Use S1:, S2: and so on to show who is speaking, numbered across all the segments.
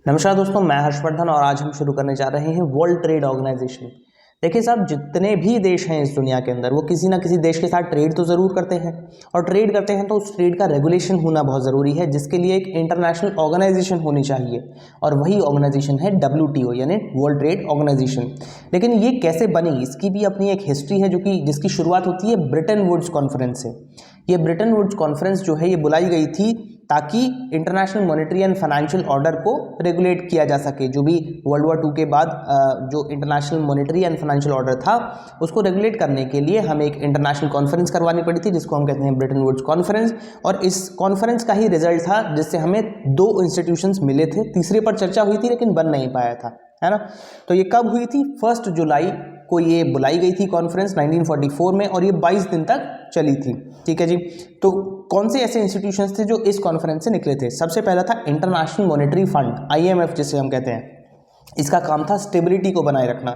S1: नमस्कार दोस्तों, मैं हर्षवर्धन और आज हम शुरू करने जा रहे हैं वर्ल्ड ट्रेड ऑर्गेनाइजेशन। देखिए साहब, जितने भी देश हैं इस दुनिया के अंदर वो किसी ना किसी देश के साथ ट्रेड तो ज़रूर करते हैं और ट्रेड करते हैं तो उस ट्रेड का रेगुलेशन होना बहुत ज़रूरी है, जिसके लिए एक इंटरनेशनल ऑर्गेनाइजेशन होनी चाहिए और वही ऑर्गेनाइजेशन है WTO यानी वर्ल्ड ट्रेड ऑर्गेनाइजेशन। लेकिन ये कैसे बनी, इसकी भी अपनी एक हिस्ट्री है जिसकी शुरुआत होती है ब्रिटेन वुड्स कॉन्फ्रेंस से। ये ब्रिटेन वुड्स कॉन्फ्रेंस जो है ये बुलाई गई थी ताकि international monetary and financial order को रेगुलेट किया जा सके। जो भी वर्ल्ड वॉर 2 के बाद जो international monetary and financial order था उसको रेगुलेट करने के लिए हमें एक इंटरनेशनल कॉन्फ्रेंस करवानी पड़ी थी, जिसको हम कहते हैं ब्रिटेन वुड्स कॉन्फ्रेंस। और इस कॉन्फ्रेंस का ही रिजल्ट था जिससे हमें 2 इंस्टीट्यूशंस मिले थे, तीसरे पर चर्चा हुई थी लेकिन बन नहीं पाया था, है ना। तो ये कब हुई थी? 1 जुलाई को ये बुलाई गई थी कॉन्फ्रेंस 1944 में और ये 22 दिन तक चली थी। ठीक है जी। तो कौन से ऐसे इंस्टीट्यूशंस थे जो इस कॉन्फ्रेंस से निकले थे? सबसे पहला था इंटरनेशनल मॉनेटरी फंड, IMF जिसे हम कहते हैं। इसका काम था स्टेबिलिटी को बनाए रखना।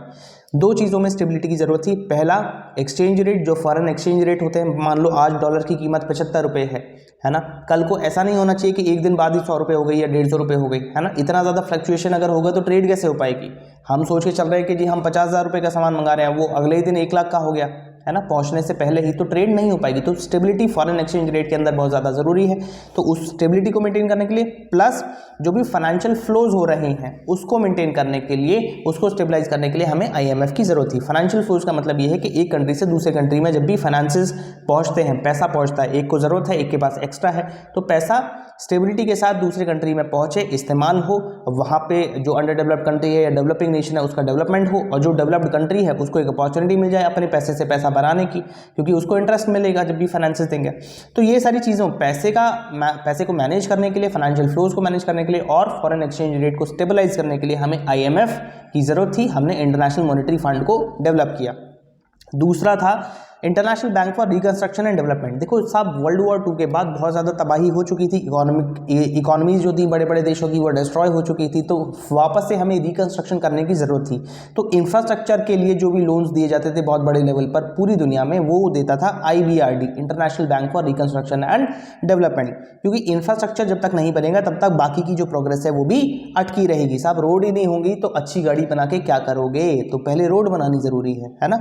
S1: 2 चीज़ों में स्टेबिलिटी की जरूरत थी। पहला, एक्सचेंज रेट, जो फॉरेन एक्सचेंज रेट होते हैं। मान लो आज डॉलर की कीमत 75 रुपये है ना। कल को ऐसा नहीं होना चाहिए कि एक दिन बाद ही 100 रुपये हो गई या 150 रुपये हो गई, है ना। इतना ज़्यादा फ्लक्चुएशन अगर होगा तो ट्रेड कैसे हो पाएगी? हम सोच के चल रहे हैं कि जी हम 50,000 रुपये का सामान मंगा रहे हैं, वो अगले ही दिन 1 लाख का हो गया, है ना, पहुंचने से पहले ही, तो ट्रेड नहीं हो पाएगी। तो स्टेबिलिटी फॉरेन एक्सचेंज रेट के अंदर बहुत ज़्यादा ज़रूरी है। तो उस स्टेबिलिटी को मेंटेन करने के लिए प्लस जो भी फाइनेंशियल फ्लोज हो रहे हैं उसको मेंटेन करने के लिए, उसको स्टेबलाइज करने के लिए हमें IMF की ज़रूरत थी। फाइनेंशियल फ्लोज का मतलब ये है कि एक कंट्री से दूसरे कंट्री में जब भी फाइनेंसेस पहुँचते हैं, पैसा पहुँचता है, एक को ज़रूरत है, एक के पास एक्स्ट्रा है, तो पैसा स्टेबिलिटी के साथ दूसरे कंट्री में पहुँचे, इस्तेमाल हो, वहाँ पे जो अंडर डेवलप्ड कंट्री है या डेवलपिंग नेशन है उसका डेवलपमेंट हो, और जो डेवलप्ड कंट्री है उसको एक अपॉर्चुनिटी मिल जाए अपने पैसे से पैसा बनाने की, क्योंकि उसको इंटरेस्ट मिलेगा जब भी फाइनेंसेस देंगे। तो ये सारी चीज़ों, पैसे को मैनेज करने के लिए, फाइनेंशियल फ्लोज को मैनेज करने के लिए और फॉरेन एक्सचेंज रेट को स्टेबलाइज करने के लिए हमें IMF की ज़रूरत थी। हमने इंटरनेशनल मॉनेटरी फंड को डेवलप किया। दूसरा था international bank for reconstruction and development. देखो साहब, वर्ल्ड वॉर 2 के बाद बहुत ज़्यादा तबाही हो चुकी थी, इकोनॉमीज जो थी बड़े बड़े देशों की वो डिस्ट्रॉय हो चुकी थी, तो वापस से हमें रिकंस्ट्रक्शन करने की ज़रूरत थी। तो इंफ्रास्ट्रक्चर के लिए जो भी लोन्स दिए जाते थे बहुत बड़े लेवल पर पूरी दुनिया में, वो देता था IBRD, international bank for reconstruction and development. क्योंकि इंफ्रास्ट्रक्चर जब तक नहीं बनेगा तब तक बाकी की जो प्रोग्रेस है वो भी अटकी रहेगी। साहब, रोड ही नहीं होंगी तो अच्छी गाड़ी बना के क्या करोगे? तो पहले रोड बनानी ज़रूरी है ना।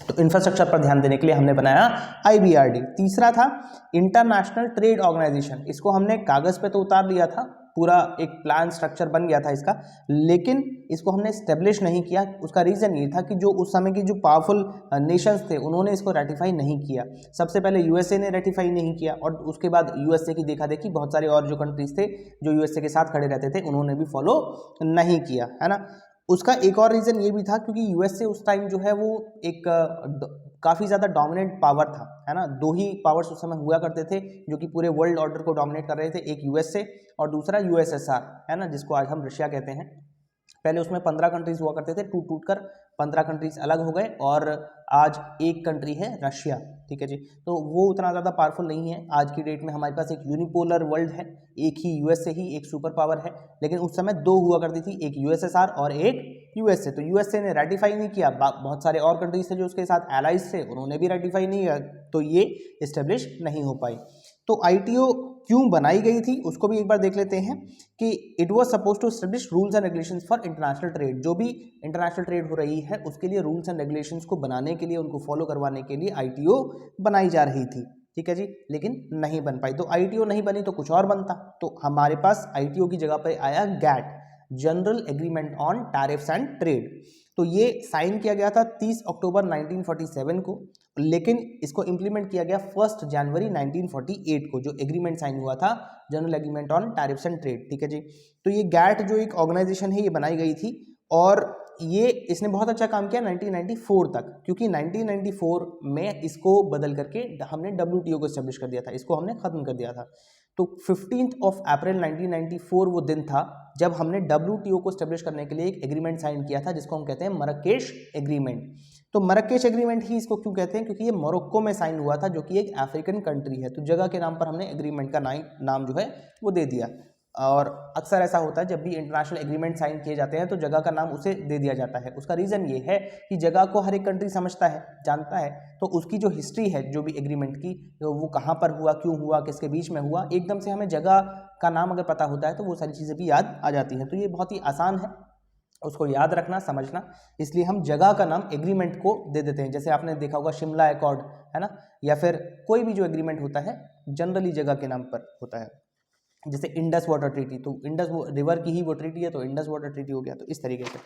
S1: तो इंफ्रास्ट्रक्चर पर ध्यान देने के लिए हमने बनाया IBRD। तीसरा था इंटरनेशनल ट्रेड ऑर्गेनाइजेशन। इसको हमने कागज़ पे तो उतार लिया था, पूरा एक प्लान स्ट्रक्चर बन गया था इसका, लेकिन इसको हमने स्टेब्लिश नहीं किया। उसका रीज़न ये था कि जो उस समय की जो पावरफुल नेशंस थे उन्होंने इसको रेटिफाई नहीं किया। सबसे पहले USA ने रेटिफाई नहीं किया और उसके बाद USA की देखा देखी बहुत सारे और जो कंट्रीज थे जो USA के साथ खड़े रहते थे उन्होंने भी फॉलो नहीं किया, है ना। उसका एक और रीज़न ये भी था क्योंकि USA उस टाइम जो है वो एक काफ़ी ज़्यादा डोमिनेंट पावर था, है ना। 2 ही पावर्स उस समय हुआ करते थे जो कि पूरे वर्ल्ड ऑर्डर को डोमिनेट कर रहे थे, एक USA और दूसरा USSR, है ना, जिसको आज हम रशिया कहते हैं। पहले उसमें 15 कंट्रीज हुआ करते थे, टूट कर 15 कंट्रीज अलग हो गए और आज एक कंट्री है रशिया। ठीक है जी। तो वो उतना ज़्यादा पावरफुल नहीं है। आज की डेट में हमारे पास एक यूनिपोलर वर्ल्ड है, एक ही USA ही एक सुपर पावर है, लेकिन उस समय 2 हुआ करती थी, एक USSR और एक USA। तो USA ने रेटिफाई नहीं किया, बहुत सारे और कंट्रीज थे जो उसके साथ एलाइज थे उन्होंने भी रेटिफाई नहीं किया, तो ये इस्टेब्लिश नहीं हो पाई। तो ITO क्यों बनाई गई थी उसको भी एक बार देख लेते हैं कि it was suppose to establish rules and regulations for international trade. जो भी इंटरनेशनल ट्रेड हो रही है उसके लिए रूल्स एंड रेगुलेशंस को बनाने के लिए, उनको फॉलो करवाने के लिए ITO बनाई जा रही थी। ठीक है जी, लेकिन नहीं बन पाई। तो ITO नहीं बनी तो कुछ और बनता। तो हमारे पास ITO की जगह पर आया GATT, general agreement on tariffs and trade. तो ये साइन किया गया था 30 अक्टूबर 1947 को, लेकिन इसको इंप्लीमेंट किया गया 1 जनवरी 1948 को, जो एग्रीमेंट साइन हुआ था general agreement on tariffs and trade. ठीक है जी। तो ये GATT जो एक ऑर्गेनाइजेशन है ये बनाई गई थी और इसने बहुत अच्छा काम किया 1994 तक, क्योंकि 1994 में इसको बदल करके हमने WTO को एस्टेब्लिश कर दिया था, इसको हमने खत्म कर दिया था। तो 15 अप्रैल 1994 वो दिन था जब हमने WTO को एस्टेब्लिश करने के लिए एक एग्रीमेंट साइन किया था जिसको हम कहते हैं मरक्केश एग्रीमेंट। तो मरक्केश एग्रीमेंट ही इसको क्यों कहते हैं? क्योंकि ये मोरक्को में साइन हुआ था जो कि एक अफ्रीकन कंट्री है, तो जगह के नाम पर हमने एग्रीमेंट का नाम जो है वो दे दिया। और अक्सर ऐसा होता है जब भी इंटरनेशनल एग्रीमेंट साइन किए जाते हैं तो जगह का नाम उसे दे दिया जाता है। उसका रीज़न ये है कि जगह को हर एक कंट्री समझता है, जानता है, तो उसकी जो हिस्ट्री है जो भी एग्रीमेंट की, तो वो कहाँ पर हुआ, क्यों हुआ, किसके बीच में हुआ, एकदम से हमें जगह का नाम अगर पता होता है तो वो सारी चीज़ें भी याद आ जाती हैं। तो ये बहुत ही आसान है उसको याद रखना, समझना, इसलिए हम जगह का नाम एग्रीमेंट को दे देते हैं। जैसे आपने देखा होगा शिमला एकॉर्ड, है ना, या फिर कोई भी जो एग्रीमेंट होता है जनरली जगह के नाम पर होता है। जैसे इंडस वाटर ट्रीटी, तो इंडस रिवर की ही वो ट्रीटी है तो इंडस वाटर ट्रीटी हो गया। तो इस तरीके से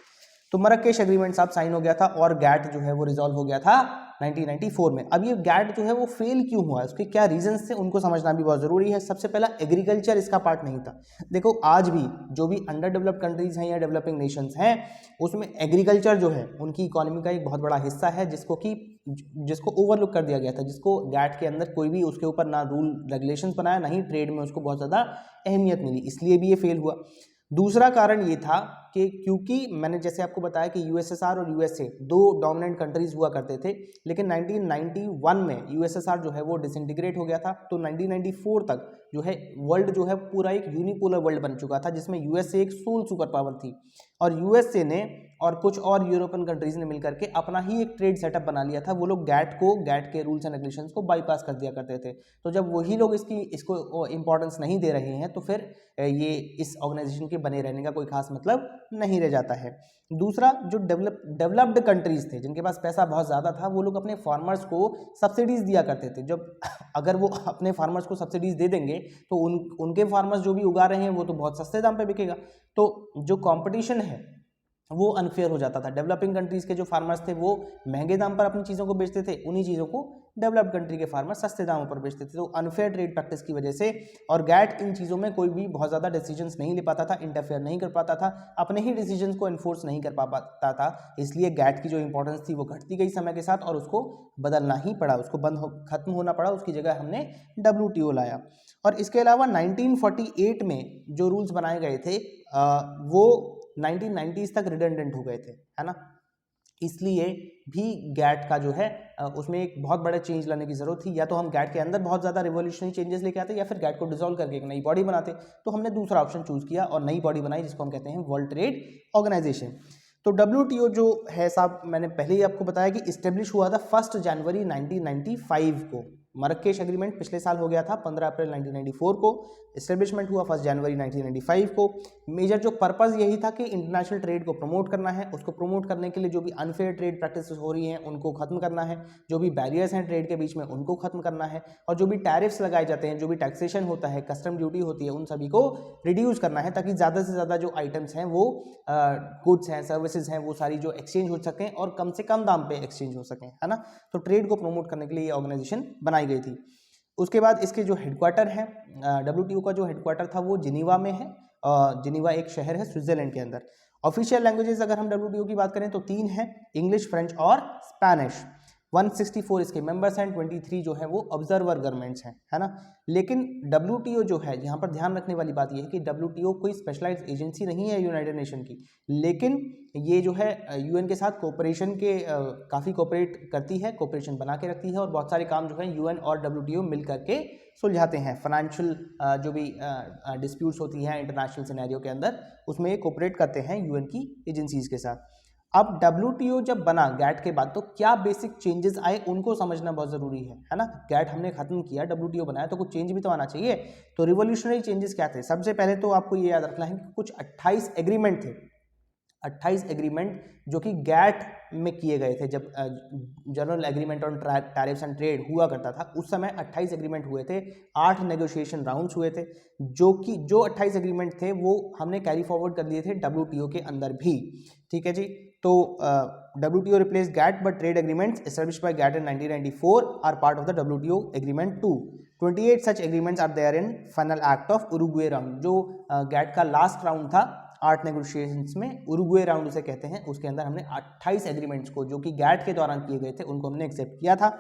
S1: तो मरक्केश एग्रीमेंट साहब साइन हो गया था और गैट जो है वो रिजॉल्व हो गया था 1994 में। अब ये गैट जो है वो फेल क्यों हुआ, उसके क्या रीजंस थे, उनको समझना भी बहुत जरूरी है। सबसे पहला, एग्रीकल्चर इसका पार्ट नहीं था। देखो आज भी जो भी अंडर डेवलप्ड कंट्रीज हैं या डेवलपिंग नेशंस हैं, उसमें एग्रीकल्चर जो है उनकी इकोनॉमी का एक बहुत बड़ा हिस्सा है, जिसको ओवरलुक कर दिया गया था, जिसको गैट के अंदर कोई भी उसके ऊपर ना रूल रेगुलेशंस बनाया, ना ही ट्रेड में उसको बहुत ज़्यादा अहमियत मिली, इसलिए भी ये फेल हुआ। दूसरा कारण ये था कि क्योंकि मैंने जैसे आपको बताया कि यूएसएसआर और यूएसए दो डोमिनेंट कंट्रीज हुआ करते थे, लेकिन 1991 में यूएसएसआर जो है वो डिसइंटीग्रेट हो गया था। तो 1994 तक जो है वर्ल्ड जो है पूरा एक यूनिपोलर वर्ल्ड बन चुका था, जिसमें यूएसए एक सोल सुपर पावर थी और यूएसए ने और कुछ और यूरोपियन कंट्रीज ने मिलकर के अपना ही एक ट्रेड सेटअप बना लिया था। वो लोग गैट के रूल्स एंड रेगुलेशंस को बाईपास कर दिया करते थे। तो जब वही लोग इसको इंपॉर्टेंस नहीं दे रहे हैं तो फिर ये इस ऑर्गेनाइजेशन के बने रहने का कोई खास मतलब नहीं रह जाता है। दूसरा, जो डेवलप्ड कंट्रीज थे जिनके पास पैसा बहुत ज़्यादा था, वो लोग अपने फार्मर्स को सब्सिडीज दिया करते थे। जब अगर वो अपने फार्मर्स को सब्सिडीज दे देंगे तो उनके फार्मर्स जो भी उगा रहे हैं वो तो बहुत सस्ते दाम पे बिकेगा। तो जो कंपटीशन है वो अनफेयर हो जाता था। डेवलपिंग कंट्रीज के जो फार्मर्स थे वो महंगे दाम पर अपनी चीज़ों को बेचते थे, उन्हीं चीज़ों को डेवलप्ड कंट्री के फार्मर सस्ते दामों पर बेचते थे। तो अनफेयर ट्रेड प्रैक्टिस की वजह से और गैट इन चीज़ों में कोई भी बहुत ज़्यादा डिसीजंस नहीं ले पाता था, इंटरफेयर नहीं कर पाता था, अपने ही डिसीजंस को एनफोर्स नहीं कर पाता था। इसलिए गैट की जो इंपॉर्टेंस थी वो घटती गई समय के साथ और उसको बदलना ही पड़ा, उसको खत्म होना पड़ा, उसकी जगह हमने WTO लाया। और इसके अलावा 1948 में जो रूल्स बनाए गए थे वो 1990s तक रिडंडेंट हो गए थे, है ना, इसलिए भी गैट का जो है उसमें एक बहुत बड़ा चेंज लाने की जरूरत थी। या तो हम गैट के अंदर बहुत ज़्यादा रिवोल्यूशनरी चेंजेस लेके आते या फिर गैट को डिसॉल्व करके एक नई बॉडी बनाते। तो हमने दूसरा ऑप्शन चूज किया और नई बॉडी बनाई जिसको हम कहते हैं वर्ल्ड ट्रेड ऑर्गेनाइजेशन। तो WTO जो है साहब, मैंने पहले ही आपको बताया कि इस्टेब्लिश हुआ था 1 जनवरी 1995 को। मरक्केश एग्रीमेंट पिछले साल हो गया था 15 अप्रैल 1994 को, इस्टेब्लिशमेंट हुआ 1 जनवरी 1995 को। मेजर जो पर्पस यही था कि इंटरनेशनल ट्रेड को प्रमोट करना है, उसको प्रमोट करने के लिए जो भी अनफेयर ट्रेड प्रैक्टिसेस हो रही हैं उनको खत्म करना है, जो भी बैरियर्स हैं ट्रेड के बीच में उनको खत्म करना है, और जो भी टैरिफ्स लगाए जाते हैं, जो भी टैक्सेशन होता है, कस्टम ड्यूटी होती है, उन सभी को रिड्यूस करना है ताकि ज़्यादा से ज़्यादा जो आइटम्स हैं वो गुड्स हैं, सर्विसेज हैं, वो सारी जो एक्सचेंज हो सकें और कम से कम दाम पे एक्सचेंज हो सकें, है ना। तो ट्रेड को प्रमोट करने के लिए ये ऑर्गेनाइजेशन बनाई गई थी। उसके बाद इसके जो हेडक्वार्टर है, WTO का जो हेडक्वार्टर था वो जिनीवा में है। जिनीवा एक शहर है स्विट्जरलैंड के अंदर। ऑफिशियल लैंग्वेजेस अगर हम WTO की बात करें तो 3 हैं, इंग्लिश, फ्रेंच और स्पेनिश। 164 इसके मेंबर्स हैं, 23 जो है वो ऑब्जर्वर गवर्नमेंट्स हैं, है ना। लेकिन WTO जो है, यहाँ पर ध्यान रखने वाली बात यह है कि WTO कोई स्पेशलाइज्ड एजेंसी नहीं है यूनाइटेड नेशन की, लेकिन ये जो है UN के साथ कोऑपरेशन के काफ़ी कोऑपरेट करती है, कोऑपरेशन बना के रखती है और बहुत सारे काम जो है UN और WTO मिल करके सुलझाते हैं। फाइनेंशियल जो भी डिस्प्यूट्स होती हैं इंटरनेशनल सिनेरियो के अंदर, उसमें ये कोऑपरेट करते हैं UN की एजेंसीज के साथ। अब WTO जब बना गैट के बाद तो क्या बेसिक चेंजेस आए उनको समझना बहुत जरूरी है ना। गैट हमने खत्म किया, WTO बनाया, तो कुछ चेंज भी तो आना चाहिए। तो रिवोल्यूशनरी चेंजेस क्या थे? सबसे पहले तो आपको ये याद रखना है कि कुछ 28 एग्रीमेंट थे, 28 एग्रीमेंट जो कि गैट में किए गए थे। जब general agreement on tariffs and trade हुआ करता था उस समय 28 एग्रीमेंट हुए थे, 8 नेगोशिएशन राउंड्स हुए थे, जो 28 एग्रीमेंट थे वो हमने कैरी फॉरवर्ड कर लिए थे WTO के अंदर भी, ठीक है जी। तो WTO replace GATT but trade agreements established by GATT in 1994 are part of the WTO agreement 2। 28 such agreements are there in final act of Uruguay round. जो गैट का लास्ट राउंड था 8 नेगोशिएशंस में, उरुग्वे राउंड उसे कहते हैं, उसके अंदर हमने 28 एग्रीमेंट्स को जो कि गैट के दौरान किए गए थे उनको हमने एक्सेप्ट किया था।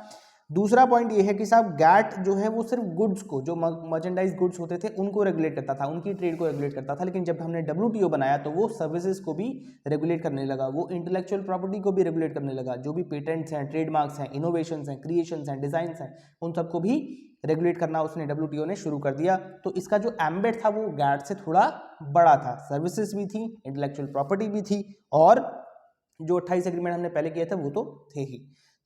S1: दूसरा पॉइंट ये है कि साहब गैट जो है वो सिर्फ गुड्स को, जो मर्चेंडाइज गुड्स होते थे उनको रेगुलेट करता था, उनकी ट्रेड को रेगुलेट करता था, लेकिन जब हमने WTO बनाया तो वो सर्विसेज को भी रेगुलेट करने लगा, वो इंटेलेक्चुअल प्रॉपर्टी को भी रेगुलेट करने लगा, जो भी पेटेंट्स हैं, ट्रेडमार्क्स हैं, इनोवेशंस हैं, क्रिएशंस हैं, डिजाइंस हैं, उन सबको भी रेगुलेट करना उसने WTO ने शुरू कर दिया। तो इसका जो एम्बेट था वो GATT से थोड़ा बड़ा था, सर्विसेज भी थी, इंटेलेक्चुअल प्रॉपर्टी भी थी, और जो 28 एग्रीमेंट हमने पहले किए थे वो तो थे ही।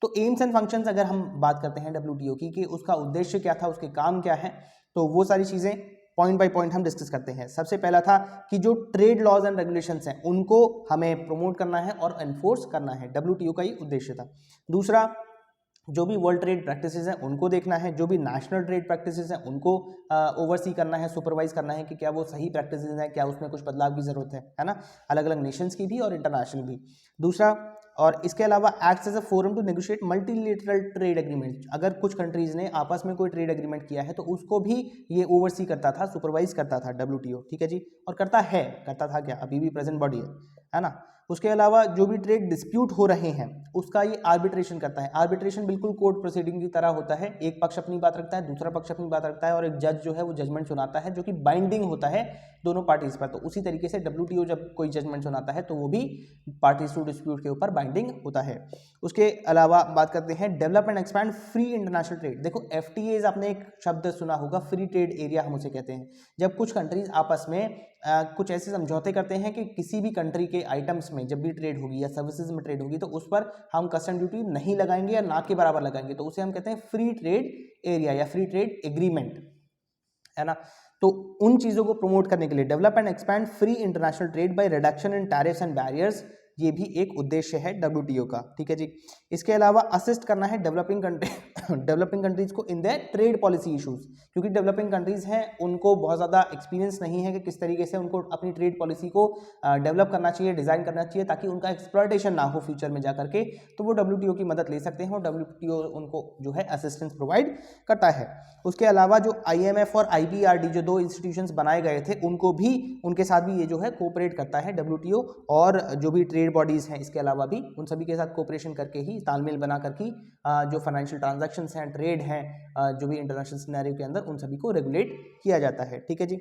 S1: तो एम्स एंड फंक्शंस अगर हम बात करते हैं WTO की कि उसका उद्देश्य क्या था, उसके काम क्या है, तो वो सारी चीजें पॉइंट बाय पॉइंट हम डिस्कस करते हैं। सबसे पहला था कि जो ट्रेड लॉज एंड रेगुलेशंस हैं उनको हमें प्रमोट करना है और एनफोर्स करना है, WTO का ही उद्देश्य था। दूसरा, जो भी वर्ल्ड ट्रेड प्रैक्टिसेस हैं उनको देखना है, जो भी नेशनल ट्रेड प्रैक्टिसेस हैं उनको ओवरसी करना है, सुपरवाइज करना है कि क्या वो सही प्रैक्टिसेस हैं, क्या उसमें कुछ बदलाव की जरूरत है ना, अलग अलग नेशंस की भी और इंटरनेशनल भी। दूसरा, और इसके अलावा acts as a forum to negotiate multilateral trade agreement. अगर कुछ कंट्रीज ने आपस में कोई ट्रेड एग्रीमेंट किया है तो उसको भी ये ओवरसी करता था, सुपरवाइज करता था WTO, ठीक है जी, और करता था क्या, अभी भी प्रेजेंट बॉडी है ना। उसके अलावा जो भी ट्रेड डिस्प्यूट हो रहे हैं उसका ये आर्बिट्रेशन करता है। आर्बिट्रेशन बिल्कुल कोर्ट प्रोसीडिंग की तरह होता है, एक पक्ष अपनी बात रखता है, दूसरा पक्ष अपनी बात रखता है, और एक जज जो है वो जजमेंट सुनाता है जो कि बाइंडिंग होता है दोनों पार्टीज पर। तो उसी तरीके से WTO जब कोई जजमेंट सुनाता है तो वो भी पार्टीज टू डिस्प्यूट के ऊपर बाइंडिंग होता है। उसके अलावा बात करते हैं develop and expand free international trade. देखो FTAs आपने एक शब्द सुना होगा, फ्री ट्रेड एरिया हम उसे कहते हैं। जब कुछ कंट्रीज आपस में कुछ ऐसे समझौते करते हैं कि किसी भी कंट्री के आइटम्स में जब भी ट्रेड होगी या सर्विसेज में ट्रेड होगी तो उस पर हम कस्टम ड्यूटी नहीं लगाएंगे या ना के बराबर लगाएंगे, तो उसे हम कहते हैं फ्री ट्रेड एरिया या फ्री ट्रेड एग्रीमेंट, है ना। तो उन चीजों को प्रमोट करने के लिए develop and expand free international trade by reduction in tariffs and barriers, ये भी एक उद्देश्य है WTO का, ठीक है जी। इसके अलावा असिस्ट करना है डेवलपिंग कंट्रीज को in their trade policy issues, क्योंकि डेवलपिंग कंट्रीज हैं उनको बहुत ज़्यादा एक्सपीरियंस नहीं है कि किस तरीके से उनको अपनी ट्रेड पॉलिसी को डेवलप करना चाहिए, डिज़ाइन करना चाहिए, ताकि उनका एक्सप्लॉयटेशन ना हो फ्यूचर में जाकर के, तो वो WTO की मदद ले सकते हैं और WTO उनको जो है असिस्टेंस प्रोवाइड करता है। उसके अलावा जो IMF और IBRD जो दो इंस्टीट्यूशंस बनाए गए थे उनके साथ भी ये जो है कोऑपरेट करता है WTO, और जो भी ट्रेड बॉडीज हैं इसके अलावा भी उन सभी के साथ कोऑपरेशन करके ही, तालमेल बना करके जो फाइनेंशियल ट्रांजैक्शंस हैं, ट्रेड हैं, जो भी इंटरनेशनल सिनेरियो के अंदर उन सभी को रेगुलेट किया जाता है, ठीक है जी।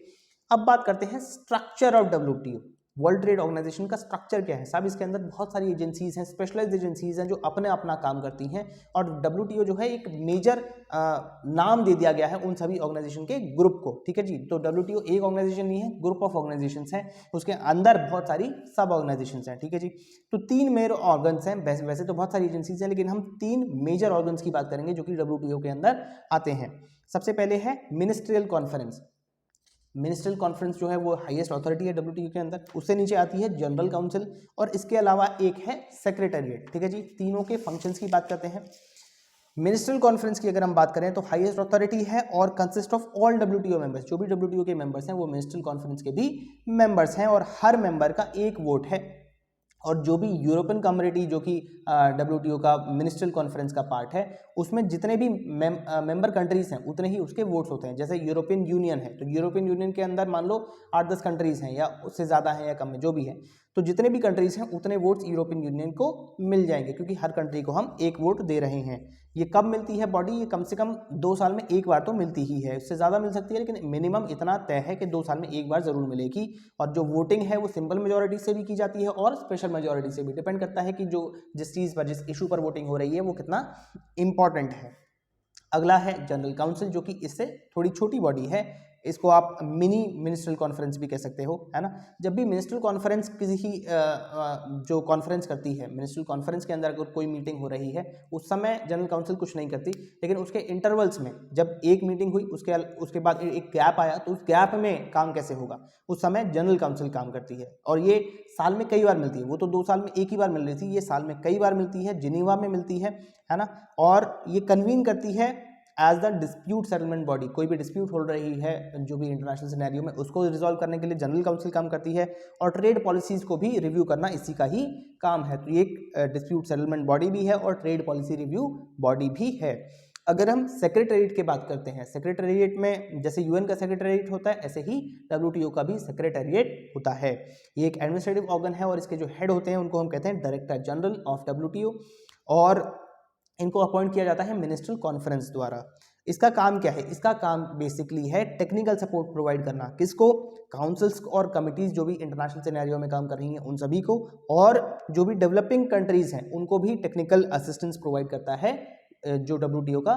S1: अब बात करते हैं structure of WTO। World trade organization का स्ट्रक्चर क्या है साहब, इसके अंदर बहुत सारी एजेंसीज हैं, स्पेशलाइज्ड एजेंसीज हैं जो अपने अपना काम करती हैं, और WTO जो है एक मेजर नाम दे दिया गया है उन सभी ऑर्गेनाइजेशन के ग्रुप को, ठीक है जी। तो WTO एक ऑर्गेनाइजेशन नहीं है, ग्रुप ऑफ ऑर्गेनाइजेशंस हैं, उसके अंदर बहुत सारी सब ऑर्गेनाइजेशंस हैं, ठीक है जी। तो 3 मेजर ऑर्गन्स हैं, वैसे तो बहुत सारी एजेंसीज हैं लेकिन हम 3 मेजर ऑर्गन्स की बात करेंगे जो कि WTO के अंदर आते हैं। सबसे पहले है मिनिस्ट्रियल कॉन्फ्रेंस। मिनिस्ट्रियल कॉन्फ्रेंस जो है वो हाईएस्ट अथॉरिटी है WTO के अंदर, उससे नीचे आती है जनरल काउंसिल, और इसके अलावा एक है सेक्रेटेरिएट, ठीक है जी। तीनों के फंक्शंस की बात करते हैं। मिनिस्ट्रियल कॉन्फ्रेंस की अगर हम बात करें तो हाईएस्ट अथॉरिटी है और consist of all WTO members, जो भी WTO के मेंबर्स हैं वो मिनिस्ट्रियल कॉन्फ्रेंस के भी मेंबर्स हैं, और हर मेंबर का एक वोट है। और जो भी यूरोपियन कम्युनिटी जो कि WTO का मिनिस्ट्रियल कॉन्फ्रेंस का पार्ट है, उसमें जितने भी मेंबर कंट्रीज हैं उतने ही उसके वोट्स होते हैं। जैसे यूरोपियन यूनियन है तो यूरोपियन यूनियन के अंदर मान लो 8-10 कंट्रीज हैं या उससे ज़्यादा हैं या कम में, जो भी है, तो जितने भी कंट्रीज हैं उतने वोट्स यूरोपियन यूनियन को मिल जाएंगे, क्योंकि हर कंट्री को हम एक वोट दे रहे हैं। ये कब मिलती है बॉडी, ये कम से कम 2 साल में एक बार तो मिलती ही है, इससे ज़्यादा मिल सकती है लेकिन मिनिमम इतना तय है कि 2 साल में एक बार जरूर मिलेगी। और जो वोटिंग है वो सिंपल मेजोरिटी से भी की जाती है और स्पेशल मेजोरिटी से भी, डिपेंड करता है कि जो जिस चीज़ पर, जिस इशू पर वोटिंग हो रही है वो कितना इंपॉर्टेंट है। अगला है जनरल काउंसिल, जो कि इससे थोड़ी छोटी बॉडी है, इसको आप मिनी मिनिस्ट्रियल कॉन्फ्रेंस भी कह सकते हो, है ना। जब भी मिनिस्ट्रियल कॉन्फ्रेंस किसी जो कॉन्फ्रेंस करती है, मिनिस्ट्रियल कॉन्फ्रेंस के अंदर अगर कोई मीटिंग हो रही है उस समय जनरल काउंसिल कुछ नहीं करती, लेकिन उसके इंटरवल्स में जब एक मीटिंग हुई उसके बाद एक गैप आया तो उस गैप में काम कैसे होगा, उस समय जनरल काउंसिल काम करती है। और ये साल में कई बार मिलती है, वो तो 2 साल में एक ही बार मिल रही थी, ये साल में कई बार मिलती है, जिनीवा में मिलती है ना। और ये कन्वीन करती है as the dispute settlement body. कोई भी डिस्प्यूट हो रही है जो भी इंटरनेशनल सिनेरियो में, उसको रिजॉल्व करने के लिए जनरल काउंसिल काम करती है, और ट्रेड पॉलिसीज को भी रिव्यू करना इसी का ही काम है। तो ये एक डिस्प्यूट सेटलमेंट बॉडी भी है और ट्रेड पॉलिसी रिव्यू बॉडी भी है। अगर हम सेक्रेटेरिएट की बात करते हैं, सेक्रेटेरिएट में जैसे UN का सेक्रेटेरिएट होता है ऐसे ही WTO का भी सेक्रेटेरिएट होता है। ये एक एडमिनिस्ट्रेटिव ऑर्गन है और इसके जो हेड होते हैं उनको हम कहते हैं डायरेक्टर जनरल ऑफ WTO, और इनको अपॉइंट किया जाता है मिनिस्ट्रियल कॉन्फ्रेंस द्वारा। इसका काम क्या है, इसका काम बेसिकली है टेक्निकल सपोर्ट प्रोवाइड करना, किसको, काउंसिल्स और कमिटीज जो भी इंटरनेशनल सिनेरियो में काम कर रही हैं उन सभी को, और जो भी डेवलपिंग कंट्रीज हैं उनको भी टेक्निकल असिस्टेंस प्रोवाइड करता है जो WTO का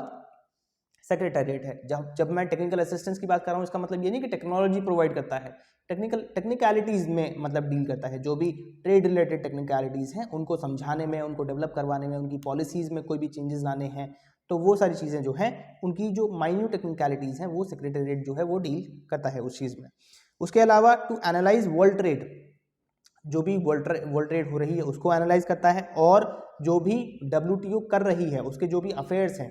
S1: सेक्रेटेरिएट है। जब मैं टेक्निकल असिस्टेंस की बात कर रहा हूँ, इसका मतलब ये नहीं कि टेक्नोलॉजी प्रोवाइड करता है, टेक्निकलिटीज़ में मतलब डील करता है। जो भी ट्रेड रिलेटेड टेक्निकलिटीज़ हैं उनको समझाने में, उनको डेवलप करवाने में, उनकी पॉलिसीज़ में कोई भी चेंजेस लाने हैं, तो वो सारी चीज़ें जो हैं, उनकी जो माइन्यूट टेक्निकलिटीज़ हैं वो सेक्रेटेरिएट जो है वो डील करता है उस चीज़ में। उसके अलावा टू एनालाइज वर्ल्ड ट्रेड, जो भी वर्ल्ड ट्रेड हो रही है उसको एनालाइज करता है, और जो भी WTO कर रही है उसके जो भी अफेयर्स हैं,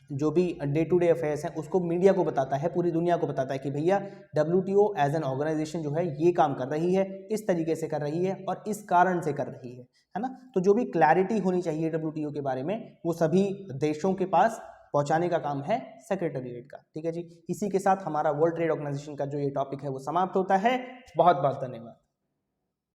S1: जो भी डे टू डे अफेयर्स हैं, उसको मीडिया को बताता है, पूरी दुनिया को बताता है कि भैया WTO एज एन ऑर्गेनाइजेशन जो है ये काम कर रही है, इस तरीके से कर रही है और इस कारण से कर रही है ना। तो जो भी क्लैरिटी होनी चाहिए WTO के बारे में वो सभी देशों के पास पहुंचाने का काम है सेक्रेटेरिएट का। ठीक है जी, इसी के साथ हमारा वर्ल्ड ट्रेड ऑर्गेनाइजेशन का जो ये टॉपिक है वो समाप्त होता है। बहुत बहुत धन्यवाद।